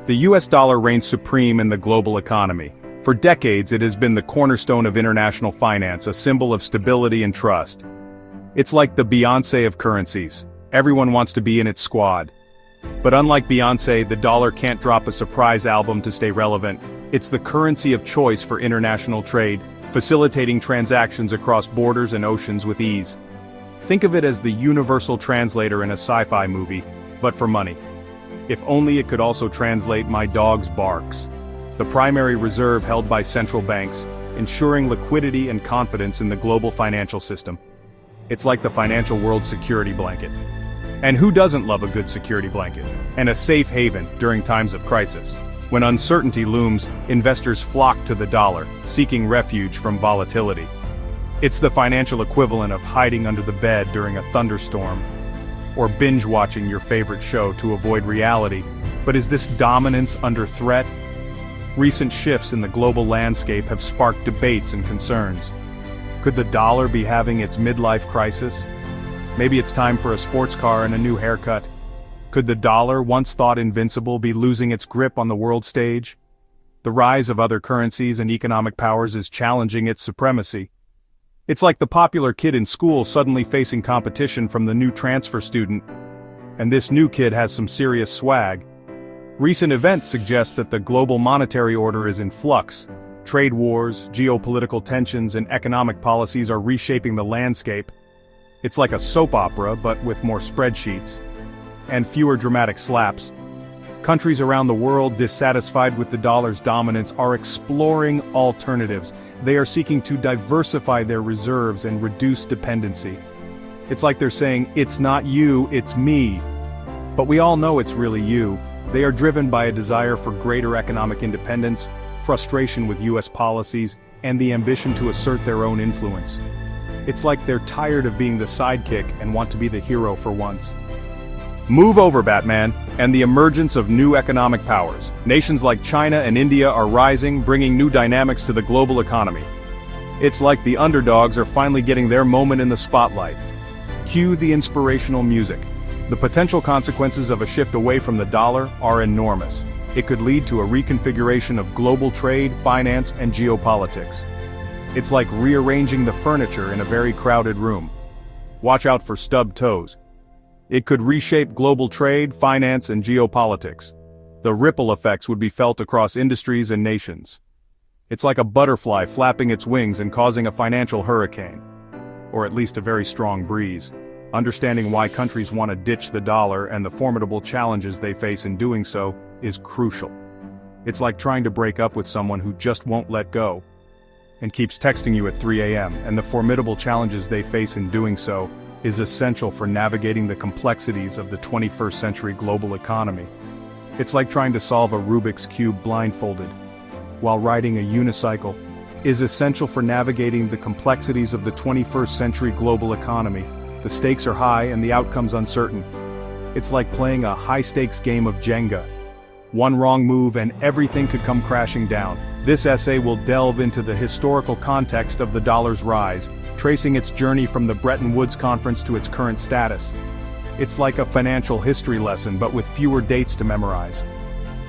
The US dollar reigns supreme in the global economy. For decades it has been the cornerstone of international finance, a symbol of stability and trust. It's like the Beyoncé of currencies. Everyone wants to be in its squad. But unlike Beyoncé, the dollar can't drop a surprise album to stay relevant. It's the currency of choice for international trade, facilitating transactions across borders and oceans with ease. Think of it as the universal translator in a sci-fi movie, but for money. If only it could also translate my dog's barks. The primary reserve held by central banks, ensuring liquidity and confidence in the global financial system. It's like the financial world's security blanket. And who doesn't love a good security blanket? And a safe haven during times of crisis. When uncertainty looms, investors flock to the dollar, seeking refuge from volatility. It's the financial equivalent of hiding under the bed during a thunderstorm, or binge-watching your favorite show to avoid reality. But is this dominance under threat? Recent shifts in the global landscape have sparked debates and concerns. Could the dollar be having its midlife crisis? Maybe it's time for a sports car and a new haircut. Could the dollar, once thought invincible, be losing its grip on the world stage? The rise of other currencies and economic powers is challenging its supremacy. It's like the popular kid in school suddenly facing competition from the new transfer student. And this new kid has some serious swag. Recent events suggest that the global monetary order is in flux. Trade wars, geopolitical tensions, and economic policies are reshaping the landscape. It's like a soap opera, but with more spreadsheets. And fewer dramatic slaps. Countries around the world dissatisfied with the dollar's dominance are exploring alternatives. They are seeking to diversify their reserves and reduce dependency. It's like they're saying, it's not you, it's me. But we all know it's really you. They are driven by a desire for greater economic independence, frustration with US policies, and the ambition to assert their own influence. It's like they're tired of being the sidekick and want to be the hero for once. Move over, Batman, and the emergence of new economic powers. Nations like China and India are rising, bringing new dynamics to the global economy. It's like the underdogs are finally getting their moment in the spotlight. Cue the inspirational music. The potential consequences of a shift away from the dollar are enormous. It could lead to a reconfiguration of global trade, finance, and geopolitics. It's like rearranging the furniture in a very crowded room. Watch out for stubbed toes. It could reshape global trade, finance, and geopolitics. The ripple effects would be felt across industries and nations. It's like a butterfly flapping its wings and causing a financial hurricane. Or at least a very strong breeze. Understanding why countries want to ditch the dollar and the formidable challenges they face in doing so is crucial. It's like trying to break up with someone who just won't let go and keeps texting you at 3 a.m. and the formidable challenges they face in doing so is essential for navigating the complexities of the 21st century global economy. It's like trying to solve a Rubik's Cube blindfolded, while riding a unicycle, is essential for navigating the complexities of the 21st century global economy. The stakes are high and the outcome's uncertain. It's like playing a high-stakes game of Jenga. One wrong move and everything could come crashing down. This essay will delve into the historical context of the dollar's rise, tracing its journey from the Bretton Woods Conference to its current status. It's like a financial history lesson but with fewer dates to memorize.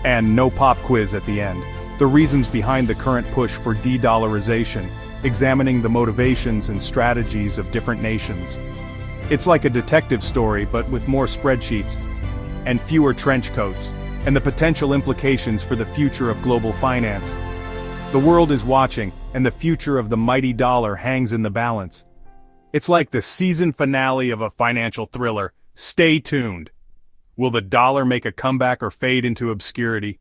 And no pop quiz at the end. The reasons behind the current push for de-dollarization, examining the motivations and strategies of different nations. It's like a detective story but with more spreadsheets and fewer trench coats, and the potential implications for the future of global finance. The world is watching, and the future of the mighty dollar hangs in the balance. It's like the season finale of a financial thriller. Stay tuned. Will the dollar make a comeback or fade into obscurity?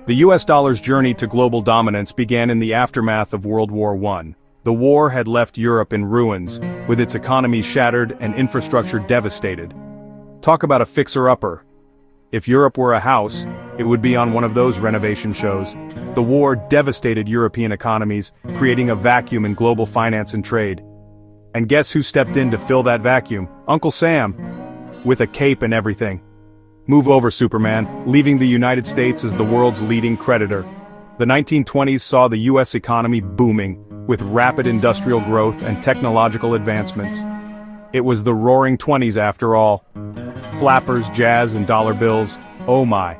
The US dollar's journey to global dominance began in the aftermath of World War I. The war had left Europe in ruins, with its economy shattered and infrastructure devastated. Talk about a fixer-upper. If Europe were a house, it would be on one of those renovation shows. The war devastated European economies, creating a vacuum in global finance and trade. And guess who stepped in to fill that vacuum? Uncle Sam. With a cape and everything. Move over, Superman, leaving the United States as the world's leading creditor. The 1920s saw the US economy booming, with rapid industrial growth and technological advancements. It was the Roaring '20s after all. Flappers, jazz, and dollar bills, oh my.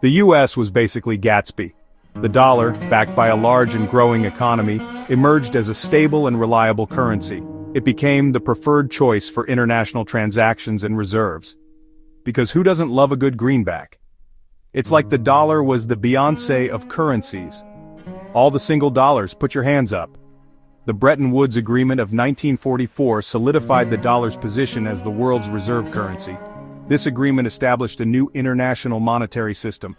The US was basically Gatsby. The dollar, backed by a large and growing economy, emerged as a stable and reliable currency. It became the preferred choice for international transactions and reserves. Because who doesn't love a good greenback? It's like the dollar was the Beyoncé of currencies. All the single dollars, put your hands up. The Bretton Woods Agreement of 1944 solidified the dollar's position as the world's reserve currency. This agreement established a new international monetary system.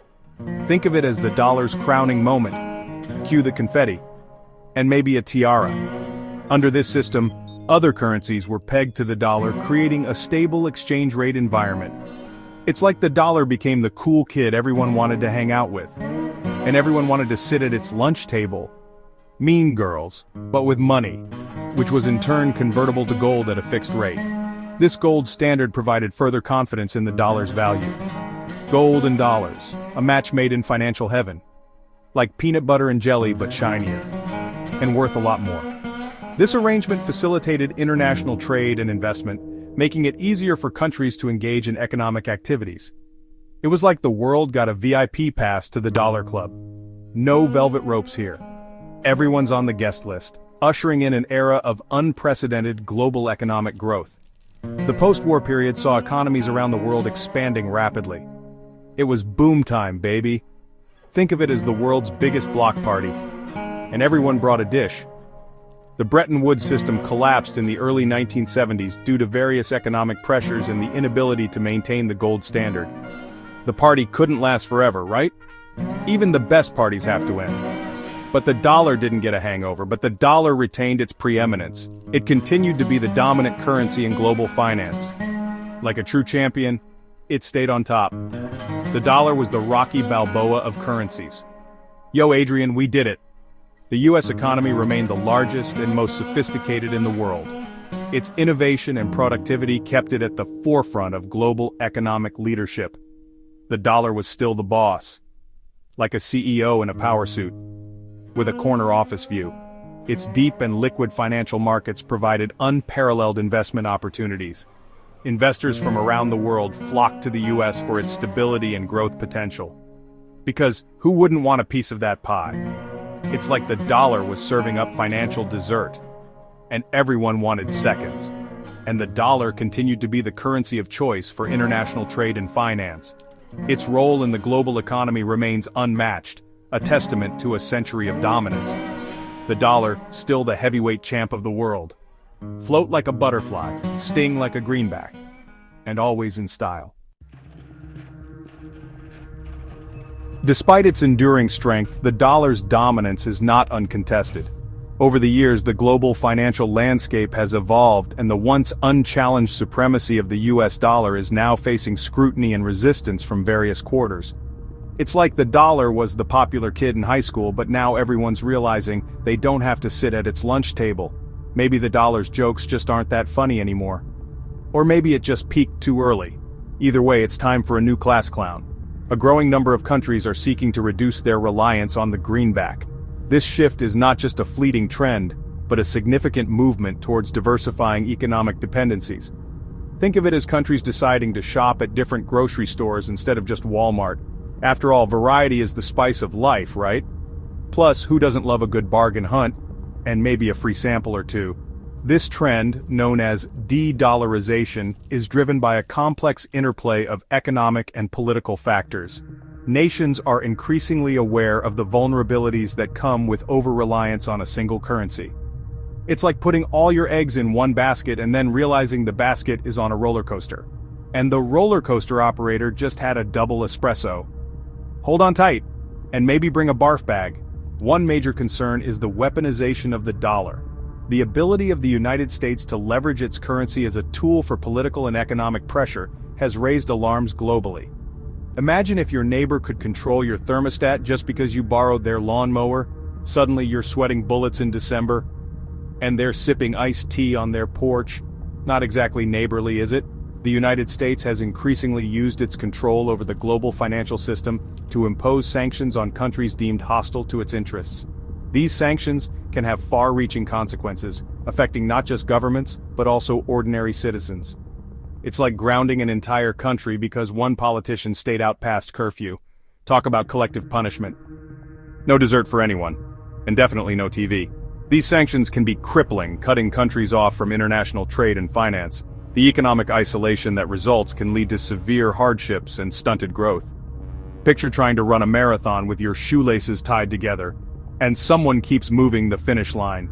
Think of it as the dollar's crowning moment. Cue the confetti. And maybe a tiara. Under this system, other currencies were pegged to the dollar, creating a stable exchange rate environment. It's like the dollar became the cool kid everyone wanted to hang out with. And everyone wanted to sit at its lunch table. Mean girls, but with money, which was in turn convertible to gold at a fixed rate. This gold standard provided further confidence in the dollar's value. Gold and dollars, a match made in financial heaven. Like peanut butter and jelly, but shinier. And worth a lot more. This arrangement facilitated international trade and investment, making it easier for countries to engage in economic activities. It was like the world got a VIP pass to the Dollar Club. No velvet ropes here. Everyone's on the guest list, ushering in an era of unprecedented global economic growth. The post-war period saw economies around the world expanding rapidly. It was boom time, baby. Think of it as the world's biggest block party. And everyone brought a dish. The Bretton Woods system collapsed in the early 1970s due to various economic pressures and the inability to maintain the gold standard. The party couldn't last forever, right? Even the best parties have to end. But the dollar didn't get a hangover, but the dollar retained its preeminence. It continued to be the dominant currency in global finance. Like a true champion, it stayed on top. The dollar was the Rocky Balboa of currencies. Yo, Adrian, we did it. The US economy remained the largest and most sophisticated in the world. Its innovation and productivity kept it at the forefront of global economic leadership. The dollar was still the boss. Like a CEO in a power suit. With a corner office view. Its deep and liquid financial markets provided unparalleled investment opportunities. Investors from around the world flocked to the US for its stability and growth potential. Because who wouldn't want a piece of that pie? It's like the dollar was serving up financial dessert. And everyone wanted seconds. And the dollar continued to be the currency of choice for international trade and finance. Its role in the global economy remains unmatched. A testament to a century of dominance. The dollar, still the heavyweight champ of the world. Float like a butterfly, sting like a greenback, and always in style. Despite its enduring strength, the dollar's dominance is not uncontested. Over the years, the global financial landscape has evolved, and the once unchallenged supremacy of the US dollar is now facing scrutiny and resistance from various quarters. It's like the dollar was the popular kid in high school, but now everyone's realizing they don't have to sit at its lunch table. Maybe the dollar's jokes just aren't that funny anymore. Or maybe it just peaked too early. Either way, it's time for a new class clown. A growing number of countries are seeking to reduce their reliance on the greenback. This shift is not just a fleeting trend, but a significant movement towards diversifying economic dependencies. Think of it as countries deciding to shop at different grocery stores instead of just Walmart. After all, variety is the spice of life, right? Plus, who doesn't love a good bargain hunt? And maybe a free sample or two. This trend, known as de-dollarization, is driven by a complex interplay of economic and political factors. Nations are increasingly aware of the vulnerabilities that come with over-reliance on a single currency. It's like putting all your eggs in one basket and then realizing the basket is on a roller coaster. And the roller coaster operator just had a double espresso. Hold on tight, and maybe bring a barf bag. One major concern is the weaponization of the dollar. The ability of the United States to leverage its currency as a tool for political and economic pressure has raised alarms globally. Imagine if your neighbor could control your thermostat just because you borrowed their lawnmower. Suddenly you're sweating bullets in December, and they're sipping iced tea on their porch. Not exactly neighborly, is it? The United States has increasingly used its control over the global financial system to impose sanctions on countries deemed hostile to its interests. These sanctions can have far-reaching consequences, affecting not just governments, but also ordinary citizens. It's like grounding an entire country because one politician stayed out past curfew. Talk about collective punishment. No dessert for anyone. And definitely no TV. These sanctions can be crippling, cutting countries off from international trade and finance. The economic isolation that results can lead to severe hardships and stunted growth. Picture trying to run a marathon with your shoelaces tied together, and someone keeps moving the finish line.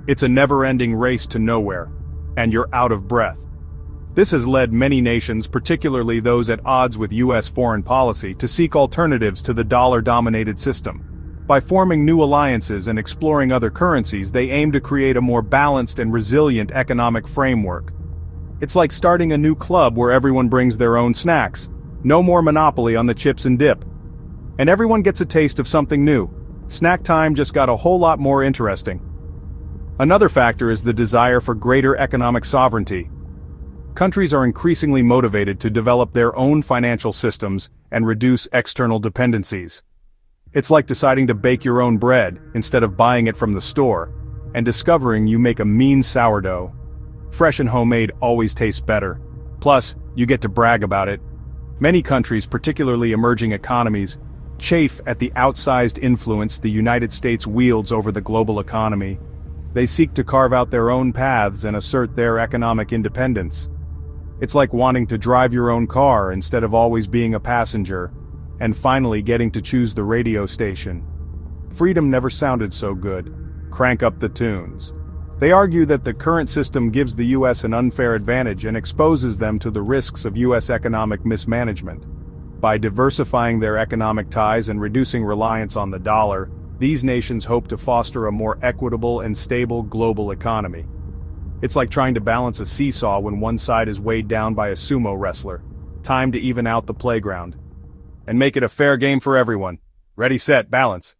It's a never-ending race to nowhere, and you're out of breath. This has led many nations, particularly those at odds with U.S. foreign policy, to seek alternatives to the dollar-dominated system. By forming new alliances and exploring other currencies, they aim to create a more balanced and resilient economic framework. It's like starting a new club where everyone brings their own snacks. No more monopoly on the chips and dip. And everyone gets a taste of something new. Snack time just got a whole lot more interesting. Another factor is the desire for greater economic sovereignty. Countries are increasingly motivated to develop their own financial systems and reduce external dependencies. It's like deciding to bake your own bread instead of buying it from the store, and discovering you make a mean sourdough. Fresh and homemade always tastes better. Plus, you get to brag about it. Many countries, particularly emerging economies, chafe at the outsized influence the United States wields over the global economy. They seek to carve out their own paths and assert their economic independence. It's like wanting to drive your own car instead of always being a passenger, and finally getting to choose the radio station. Freedom never sounded so good. Crank up the tunes. They argue that the current system gives the U.S. an unfair advantage and exposes them to the risks of U.S. economic mismanagement. By diversifying their economic ties and reducing reliance on the dollar, these nations hope to foster a more equitable and stable global economy. It's like trying to balance a seesaw when one side is weighed down by a sumo wrestler. Time to even out the playground. And make it a fair game for everyone. Ready, set, balance.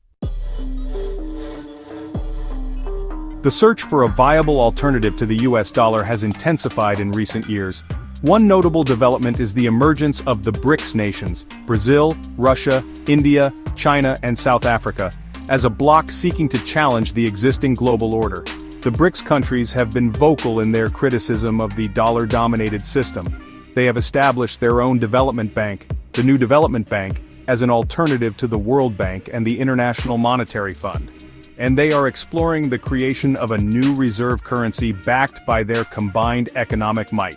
The search for a viable alternative to the US dollar has intensified in recent years. One notable development is the emergence of the BRICS nations, Brazil, Russia, India, China, and South Africa, as a bloc seeking to challenge the existing global order. The BRICS countries have been vocal in their criticism of the dollar-dominated system. They have established their own development bank, the New Development Bank, as an alternative to the World Bank and the International Monetary Fund. And they are exploring the creation of a new reserve currency backed by their combined economic might.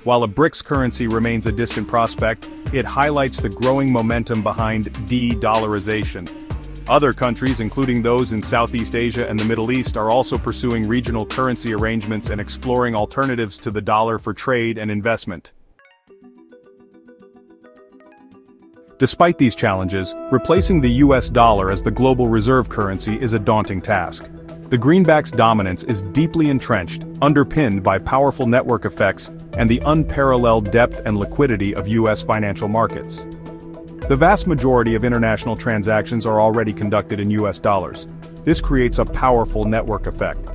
While a BRICS currency remains a distant prospect, it highlights the growing momentum behind de-dollarization. Other countries, including those in Southeast Asia and the Middle East, are also pursuing regional currency arrangements and exploring alternatives to the dollar for trade and investment. Despite these challenges, replacing the US dollar as the global reserve currency is a daunting task. The greenback's dominance is deeply entrenched, underpinned by powerful network effects and the unparalleled depth and liquidity of US financial markets. The vast majority of international transactions are already conducted in US dollars. This creates a powerful network effect.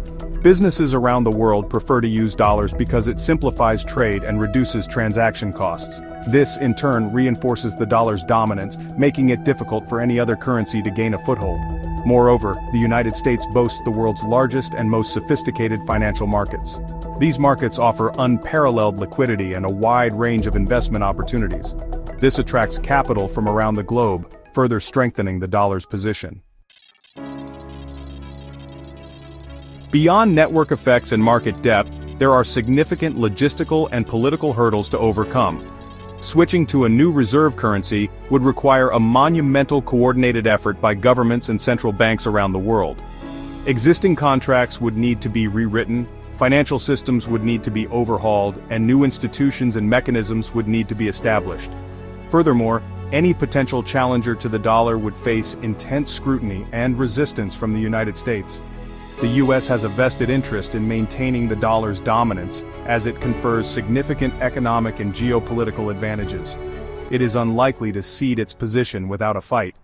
Businesses around the world prefer to use dollars because it simplifies trade and reduces transaction costs. This, in turn, reinforces the dollar's dominance, making it difficult for any other currency to gain a foothold. Moreover, the United States boasts the world's largest and most sophisticated financial markets. These markets offer unparalleled liquidity and a wide range of investment opportunities. This attracts capital from around the globe, further strengthening the dollar's position. Beyond network effects and market depth, there are significant logistical and political hurdles to overcome. Switching to a new reserve currency would require a monumental coordinated effort by governments and central banks around the world. Existing contracts would need to be rewritten, financial systems would need to be overhauled, and new institutions and mechanisms would need to be established. Furthermore, any potential challenger to the dollar would face intense scrutiny and resistance from the United States. The U.S. has a vested interest in maintaining the dollar's dominance, as it confers significant economic and geopolitical advantages. It is unlikely to cede its position without a fight.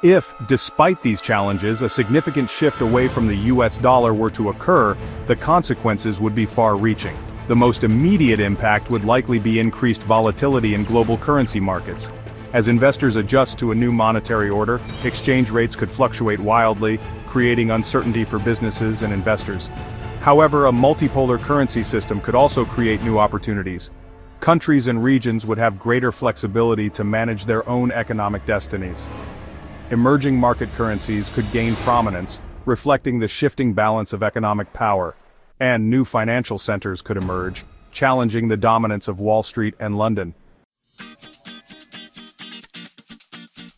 If, despite these challenges, a significant shift away from the US dollar were to occur, the consequences would be far-reaching. The most immediate impact would likely be increased volatility in global currency markets. As investors adjust to a new monetary order, exchange rates could fluctuate wildly, creating uncertainty for businesses and investors. However, a multipolar currency system could also create new opportunities. Countries and regions would have greater flexibility to manage their own economic destinies. Emerging market currencies could gain prominence, reflecting the shifting balance of economic power, and new financial centers could emerge, challenging the dominance of Wall Street and London.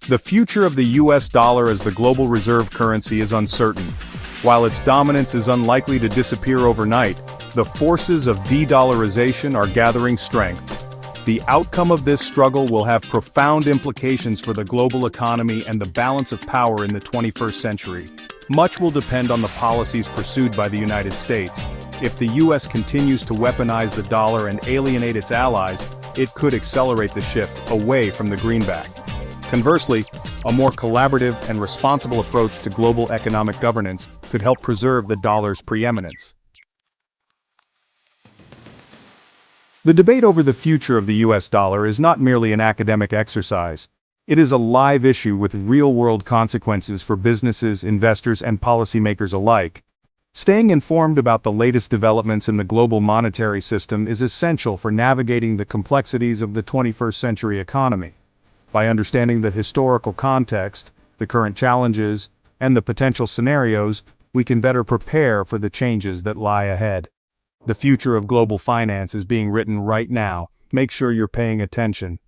The future of the US dollar as the global reserve currency is uncertain. While its dominance is unlikely to disappear overnight, the forces of de-dollarization are gathering strength. The outcome of this struggle will have profound implications for the global economy and the balance of power in the 21st century. Much will depend on the policies pursued by the United States. If the US continues to weaponize the dollar and alienate its allies, it could accelerate the shift away from the greenback. Conversely, a more collaborative and responsible approach to global economic governance could help preserve the dollar's preeminence. The debate over the future of the US dollar is not merely an academic exercise. It is a live issue with real-world consequences for businesses, investors, and policymakers alike. Staying informed about the latest developments in the global monetary system is essential for navigating the complexities of the 21st century economy. By understanding the historical context, the current challenges, and the potential scenarios, we can better prepare for the changes that lie ahead. The future of global finance is being written right now. Make sure you're paying attention.